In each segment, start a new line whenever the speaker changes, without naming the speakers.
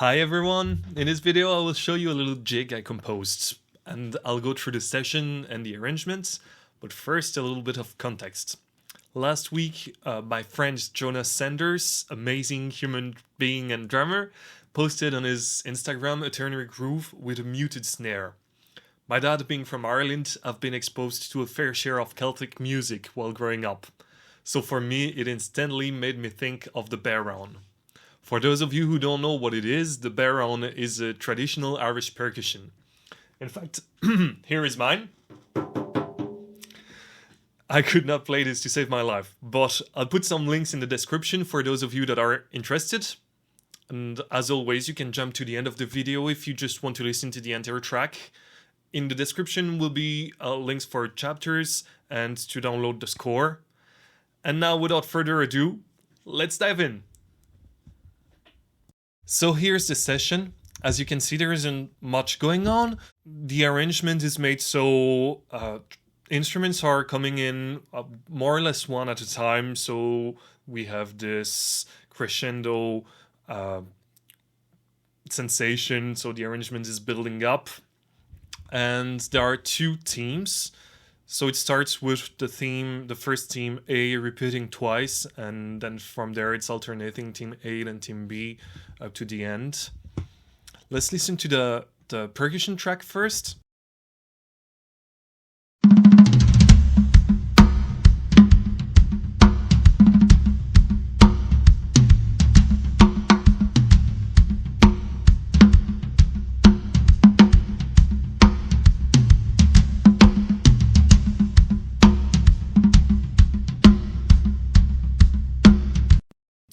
Hi everyone, in this video I will show you a little jig I composed and I'll go through the session and the arrangements, but first a little bit of context. Last week my friend Jonas Sanders, amazing human being and drummer, posted on his Instagram a ternary groove with a muted snare. My dad being from Ireland, I've been exposed to a fair share of Celtic music while growing up, so for me it instantly made me think of the barrown. For those of you who don't know what it is, the barrown is a traditional Irish percussion. In fact, here is mine. I could not play this to save my life, but I'll put some links in the description for those of you that are interested. And as always, you can jump to the end of the video if you just want to listen to the entire track. In the description will be links for chapters and to download the score. And now, without further ado, let's dive in. So here's the session. As you can see, there isn't much going on. The arrangement is made so instruments are coming in more or less one at a time. So we have this crescendo sensation. So the arrangement is building up. And there are two themes. So it starts with the first theme A repeating twice, and then from there it's alternating theme A and theme B up to the end. Let's listen to the percussion track first.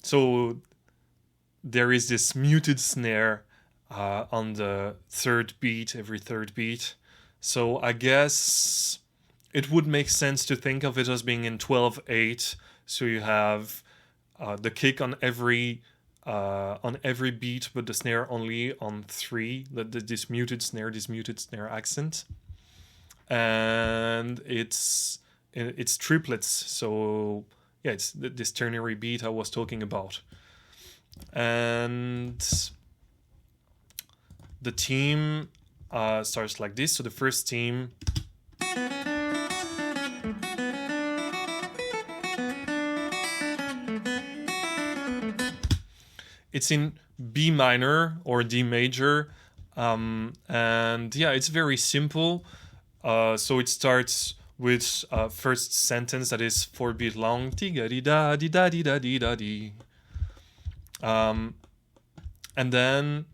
So there is this muted snare on the third beat, every third beat. So I guess it would make sense to think of it as being in 12/8. So you have the kick on every beat, but the snare only on 3. This muted snare accent, and it's triplets. So yeah, it's this ternary beat I was talking about. And the theme starts like this. So the first theme it's in B minor or D major, and yeah, it's very simple. So it starts with first sentence that is 4 beat long, di-da-di-da-di-da-di-da-di. And then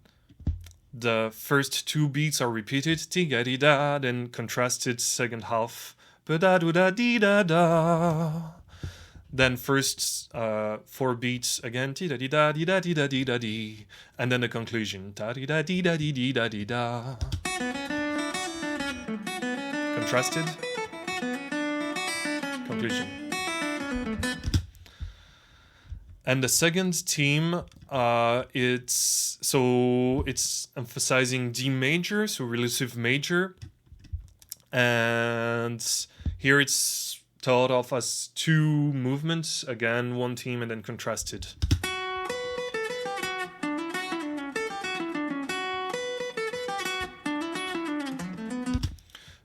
the first 2 beats are repeated, di-da-di-da, then contrasted second half, ba-da-do-da-di-da-da. Then first 4 beats again, di-da-di-da-di-da-di-da-di-da-di, and then the conclusion, da-di-da-di-da-di-da-di-da. Contrasted. Conclusion. And the second theme, it's emphasizing D major, so relative major, and here it's thought of as 2 movements, again 1 theme and then contrasted.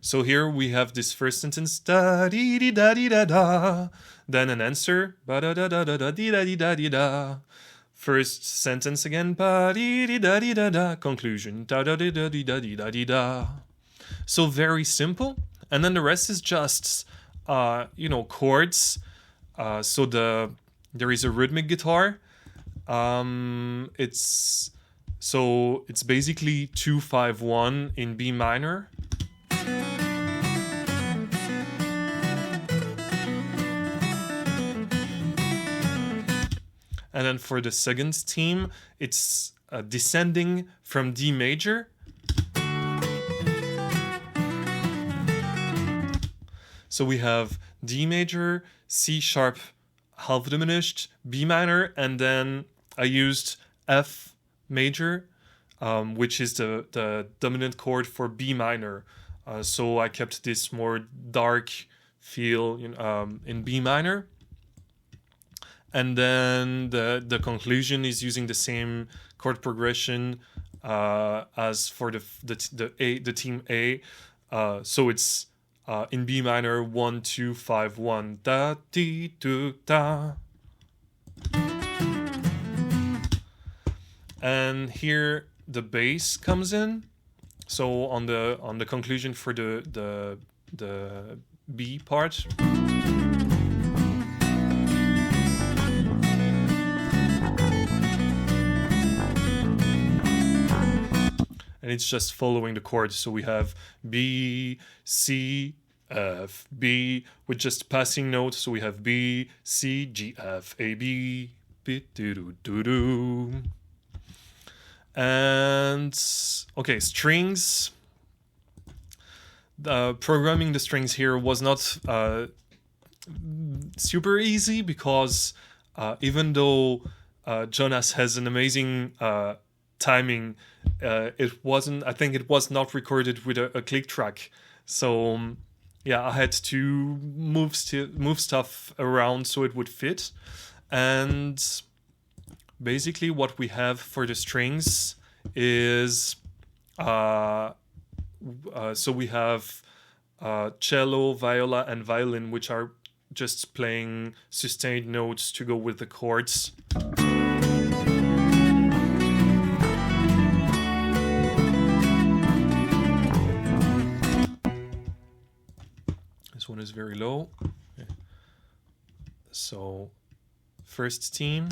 So here we have this first sentence, da-dee-dee-da-dee-da-da, then an answer, ba-da-da-da-da-da-dee-da-dee-da-dee-da. First sentence again, ba-dee-dee-da-dee-da-da, conclusion, da-da-dee-da-dee-da-dee-da-dee-da. So very simple, and then the rest is just, chords. So there is a rhythmic guitar. It's basically 2-5-1 in B minor. And then for the second theme, it's descending from D major. So we have D major, C sharp half diminished, B minor, and then I used F major, which is the dominant chord for B minor. So I kept this more dark feel in B minor. and then the conclusion is using the same chord progression as for the team A. So it's in B minor, 1 2 5 1 da di do da. And here the bass comes in. So on the conclusion for the B part. And it's just following the chords. So we have B, C, F, B with just passing notes. So we have B, C, G, F, A, B, B, do, do, do, do. And okay, strings. Programming the strings here was not super easy because even though Jonas has an amazing timing, it wasn't. I think it was not recorded with a click track. So yeah, I had to move stuff around so it would fit. And basically, what we have for the strings is so we have cello, viola, and violin, which are just playing sustained notes to go with the chords. This one is very low. Okay. So, first theme.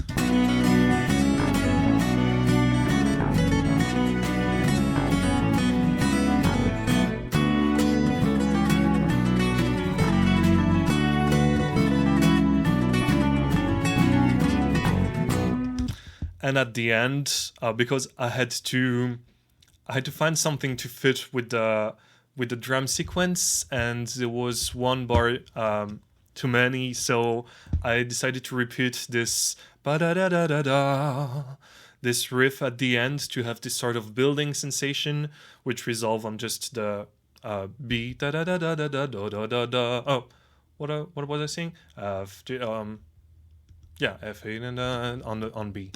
And at the end, because I had to find something to fit with the drum sequence, and there was one bar too many, so I decided to repeat this ba-da-da-da-da-da, this riff at the end to have this sort of building sensation, which resolve on just the B da-da-da-da-da-da-da-da-da. Oh, what was I saying? Yeah, F8 and on B.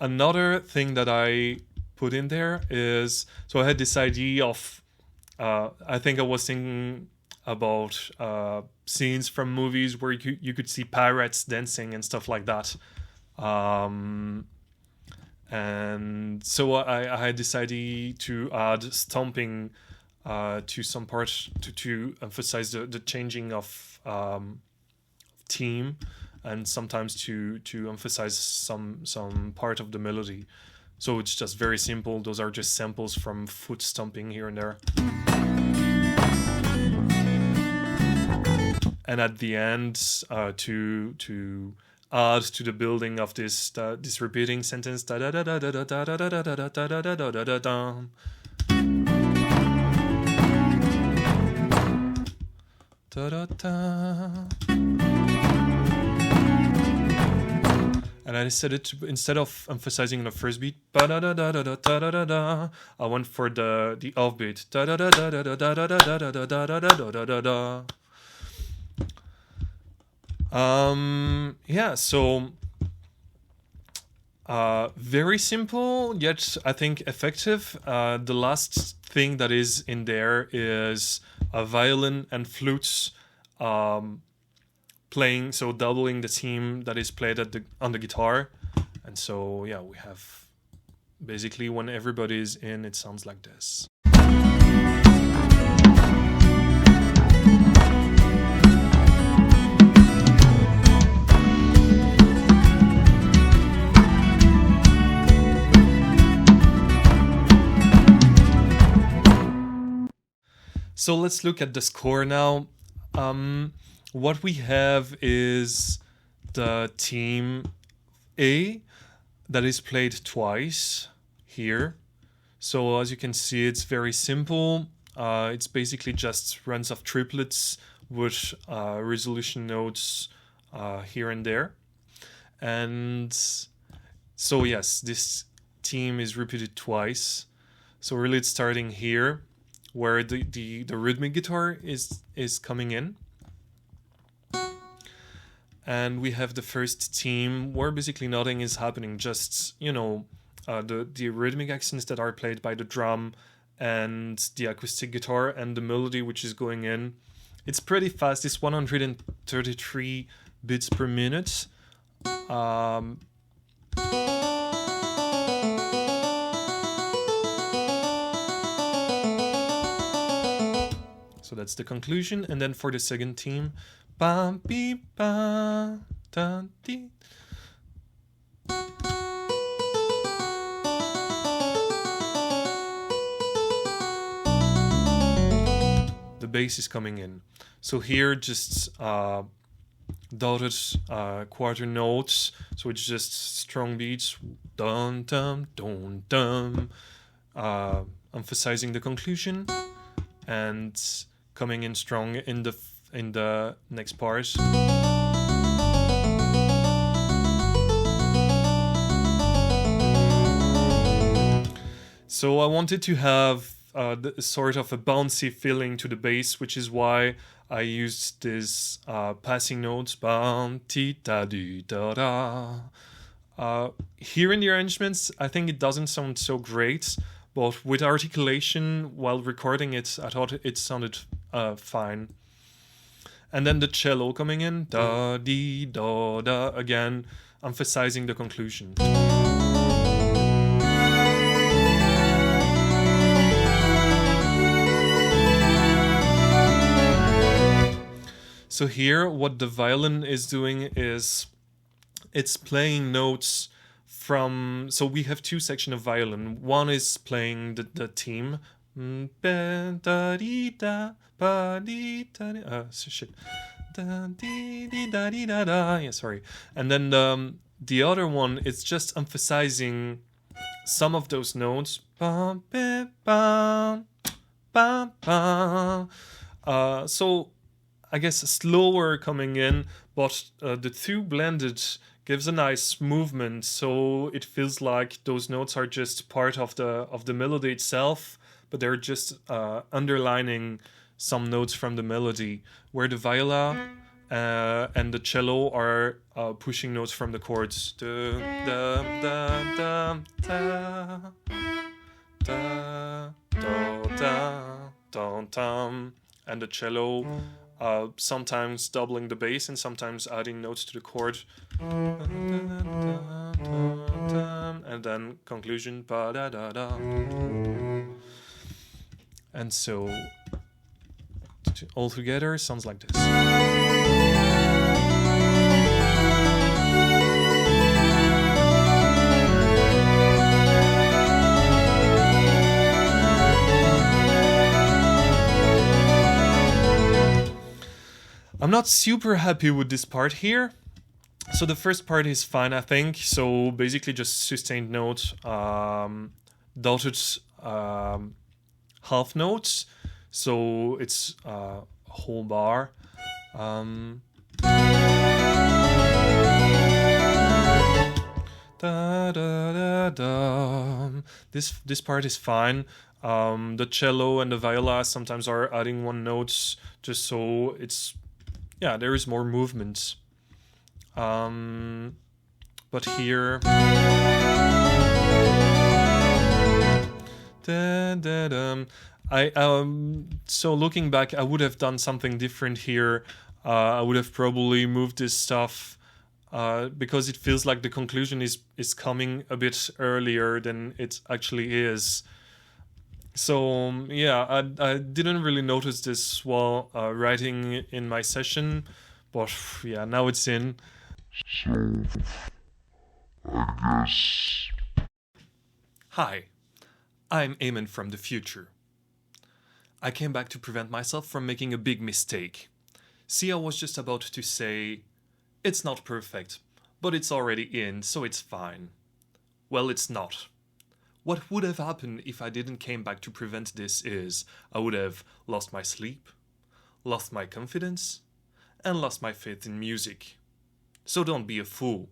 Another thing that I put in there is, so I had this idea of, I think I was thinking about scenes from movies where you could see pirates dancing and stuff like that. And so I had this idea to add stomping to some parts to emphasize the changing of theme, and sometimes to emphasize some part of the melody. So it's just very simple. Those are just samples from foot stomping here and there. And at the end, to add to the building of this repeating sentence, da da da da da da da da da da da da da da da da. Da, da, da. And I decided to, instead of emphasizing on the first beat, ba da da da da da da da da, I went for the off beat, da da da da da da da da da da da da da da da da. Yeah, so very simple, yet I think effective. The last thing that is in there is a violin and flutes playing, so doubling the theme that is played on the guitar. And so yeah, we have basically when everybody is in, it sounds like this. So let's look at the score now. What we have is the theme A that is played twice here. So as you can see, it's very simple. It's basically just runs of triplets with resolution notes here and there. And so yes, this theme is repeated twice. So really it's starting here, where the rhythmic guitar is coming in. And we have the first team where basically nothing is happening, just, the rhythmic accents that are played by the drum and the acoustic guitar and the melody which is going in. It's pretty fast. It's 133 beats per minute. So that's the conclusion. And then for the second theme, bam, beep, ba, da, dee. The bass is coming in. So here just dotted quarter notes. So it's just strong beats, dun dum dun dum, emphasizing the conclusion, and coming in strong in the next part. So I wanted to have sort of a bouncy feeling to the bass, which is why I used this passing notes. Bam, ti, da, do, da, da. Here in the arrangements, I think it doesn't sound so great, but with articulation while recording it, I thought it sounded fine. And then the cello coming in, da, dee, da, da, again, emphasizing the conclusion. So here, what the violin is doing is it's playing notes from... So we have two sections of violin. One is playing the theme. Shit. Yeah, sorry. And then the other one, it's just emphasizing some of those notes. So I guess slower coming in, but the two blended gives a nice movement, so it feels like those notes are just part of the melody itself, but they're just underlining some notes from the melody, where the viola and the cello are pushing notes from the chords. Da, da, da, da, da, da, da, da, and the cello sometimes doubling the bass and sometimes adding notes to the chord. And then conclusion. And so all together sounds like this. I'm not super happy with this part here. So the first part is fine, I think. So basically just sustained note, dotted half notes. So it's a whole bar. Da, da, da, da. This part is fine. The cello and the viola sometimes are adding one note just so it's... Yeah, there is more movement. But here... So looking back, I would have done something different here. I would have probably moved this stuff because it feels like the conclusion is coming a bit earlier than it actually is. So yeah, I didn't really notice this while writing in my session, but yeah, now it's in. So, I guess... Hi, I'm Eamon from the future. I came back to prevent myself from making a big mistake. See, I was just about to say, it's not perfect, but it's already in, so it's fine. Well, it's not. What would have happened if I didn't came back to prevent this is I would have lost my sleep, lost my confidence, and lost my faith in music. So don't be a fool.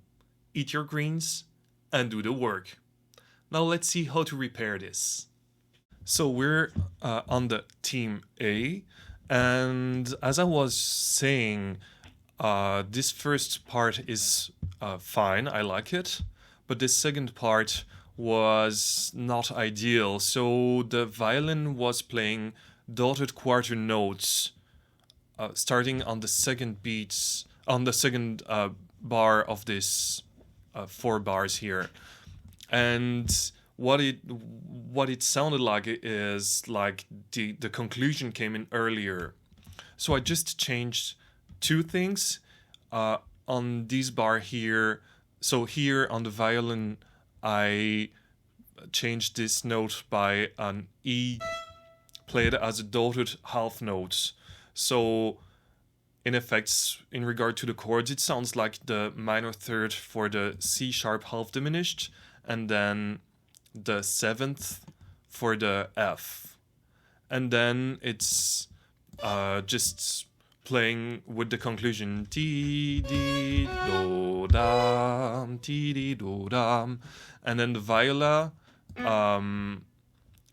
Eat your greens and do the work. Now let's see how to repair this. So we're on the team A, and as I was saying, This first part is fine, I like it, but this second part was not ideal. So the violin was playing dotted quarter notes starting on the second beats, on the second bar of this 4 bars here. And what it sounded like is like the conclusion came in earlier. So I just changed 2 things on this bar here. So here on the violin, I changed this note by an E played as a dotted half note. So in effect, in regard to the chords, it sounds like the minor third for the C sharp half diminished, and then the 7th for the F. And then it's just playing with the conclusion ti di do dam, ti di do dam, and then the viola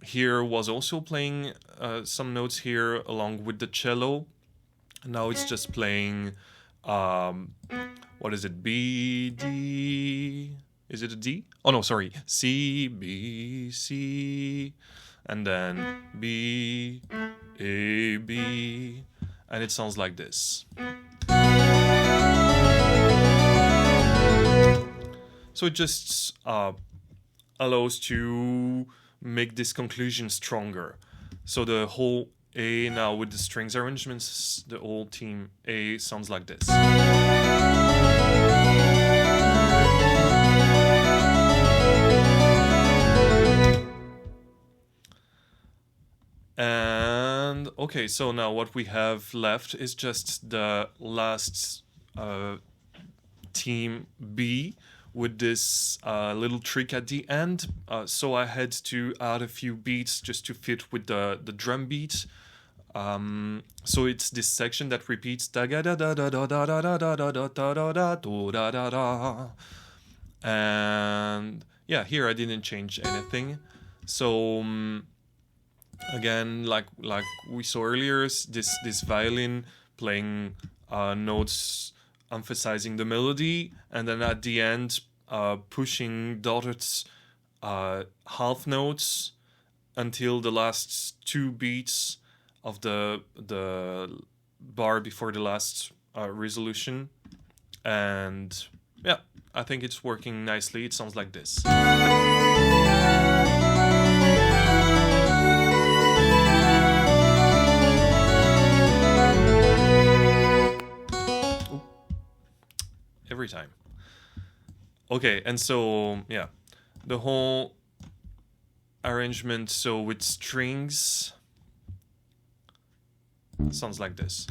here was also playing some notes here along with the cello. Now it's just playing what is it, B, D, is it a D? Oh no, sorry, C, B, C, and then B, A, B, and it sounds like this. So it just allows to make this conclusion stronger. So the whole A now with the strings arrangements, the whole theme A sounds like this. And okay, so now what we have left is just the last theme B with this little trick at the end. So I had to add a few beats just to fit with the drum beat. So it's this section that repeats da da da da da da da da da da da da da da da. And yeah, here I didn't change anything. So again, like we saw earlier, this violin playing notes emphasizing the melody, and then at the end pushing dotted half notes until the last 2 beats of the bar before the last resolution. And yeah, I think it's working nicely. It sounds like this. Every time. Okay, and so yeah, the whole arrangement, so with strings, sounds like this.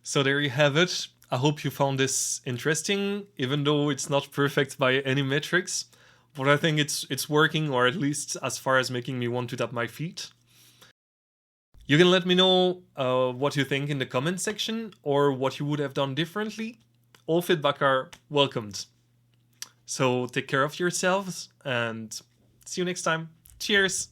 So there you have it. I hope you found this interesting, even though it's not perfect by any metrics. But I think it's working, or at least as far as making me want to tap my feet. You can let me know what you think in the comment section, or what you would have done differently. All feedback are welcomed. So take care of yourselves, and see you next time. Cheers!